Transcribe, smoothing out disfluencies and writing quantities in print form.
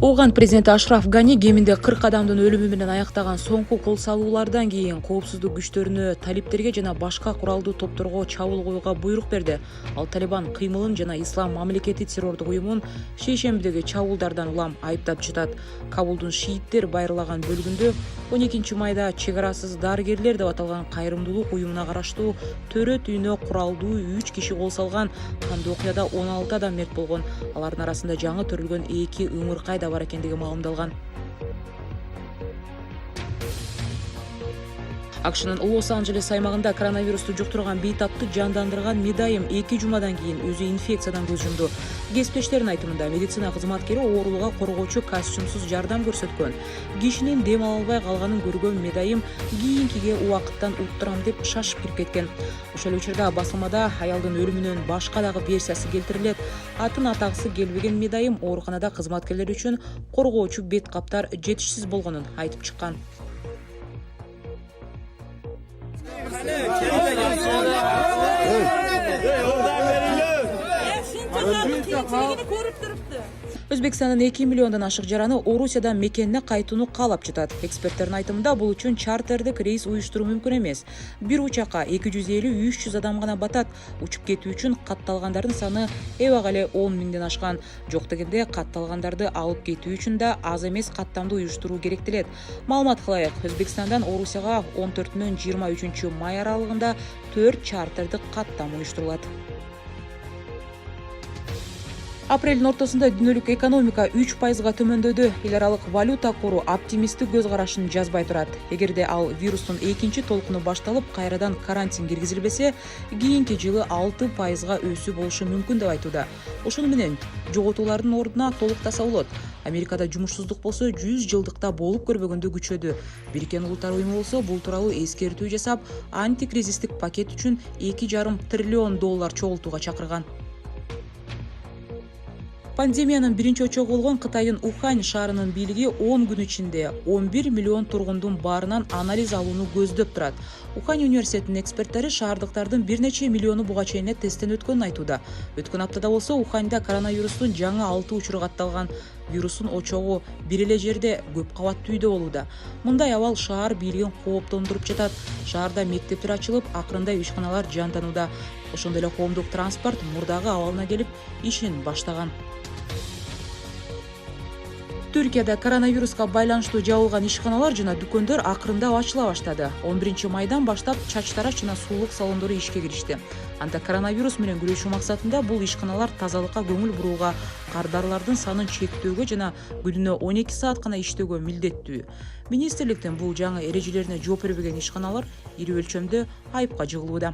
Оған президент Ашраф Гани кеминде 40 адамдын өлүмү менен аяктаган соңку кол салуулардан кийин коопсуздук күчтөрүнө, талиптерге жана башка куралдуу топторго чабуул коюуга буйрук берди. Ал Талибан кыймылын жана Ислам мамлекети террордук уюмун шейшембидеги чабуулдардан улам айыптап жатат. Кабулдун шииттер байырлаган бөлүгүндө 12-майда чек арасыз дарыгерлер деп аталган кайрымдуулук уюмуна караштуу төрөт үйүнө куралдуу 3 киши кол салган. Кандуу окуяда 16 адам мерт болгон. Алардын арасында жаңы төрөлгөн 2 ыңыркай бар экендиги маалымдалган. АКШнын Лос-Анджелес аймагында коронавирусту жуктурган бейтапты жандандырган медайым 2 жумадан кийин өзү инфекциядан көз жумду. Кесиптештердин айтымында медицина кызматкери оорулуга коргоочу костюмсуз жардам көрсөткөн. Кишинин дем ала албай калганын көргөн медайым кийинкиге убакыттан уттурам деп шашып кирип кеткен. Ошол учурда басылмада аялдын өлүмүнүн башка дагы версиясы келтирилет. Атын атагысы келбеген медайым ооруканада кызматкерлер үчүн коргоочу бет каптар жетишсиз болгонун айтып чыккан. Өзбекстандын 2 миллиондон ашык жараны Орусиядан мекенине кайтууну каалап жатат. Эксперттердин айтымында бул үчүн чартердик рейс уюштуруу мүмкүн эмес. Бир учакка 250-300 адам гана батат. Учуп кетүү үчүн катталгандардын саны эбак эле 10 миңден ашкан. Жок дегенде катталгандарды алып кетүү үчүн да аз эмес каттамдуу уюштуруу керектелет. Маалымат кылайык, Өзбекстандан Орусияга 14-23 май аралыгында 4 чартердик каттам уюштурулат. Апрелдин ортосунда дүйнөлүк экономика 3%га төмөндөдү. Эл аралык валюта кору оптимисттик көз карашын жазбай турат. Эгерде ал вирустун экинчи толкуну башталып, кайрадан карантин киргизилбесе, кийинки жылы 6%га өсүү болушу мүмкүн деп айтууда. Ошону менен жоготуулардын ордуна толук тасалуулот. Америкада жумушсуздук болсо 100 жылдыкта болуп көрбөгөндө күчөдү. Бириккен Улуттар уюму болсо бул тууралуу эскертүү жасап, антикризистик пакет үчүн $2,5 триллион чогултууга чакырган. Пандемиянын биринчи очогу болгон Кытайдын Ухань шаарынын бийлиги 10 күн ичинде 11 миллион тургундун баарынан анализ алууну көздөп турат. Ухань университетинин эксперттери шаардыктардын бир нече миллиону буга чейин тесттен өткөнүн айтууда. Өткөн аптада болсо Уханьда коронавирустун жаңы 6 учуру катталган. Вирустун очогу бир эле жерде көп кабаттуу үйдө болууда. Мындай абал шаар бийлигин кооптондуруп жатат. Шаарда мектептер ачылып, акырында ишканалар жанданууда. Ошондой эле коомдук транспорт мурдагы абалына келип ишин баштаган. Түркияда коронавируска байланыштуу жабылган ишканалар жана дүкөндөр акырында ачыла баштады. 11-майдан баштап чач тарач жана суулук салондору ишке киришти. Анда коронавирус менен күрөшүү максатында бул ишканалар тазалыкка көңүл бурууга, кардарлардын санын чектөөгө жана күнүнө 12 саат гана иштөөгө милдеттүү. Министрликтин бул жаңы эрежелерине жооп бербеген ишканалар ири өлчөмдө айыпка жыгылууда.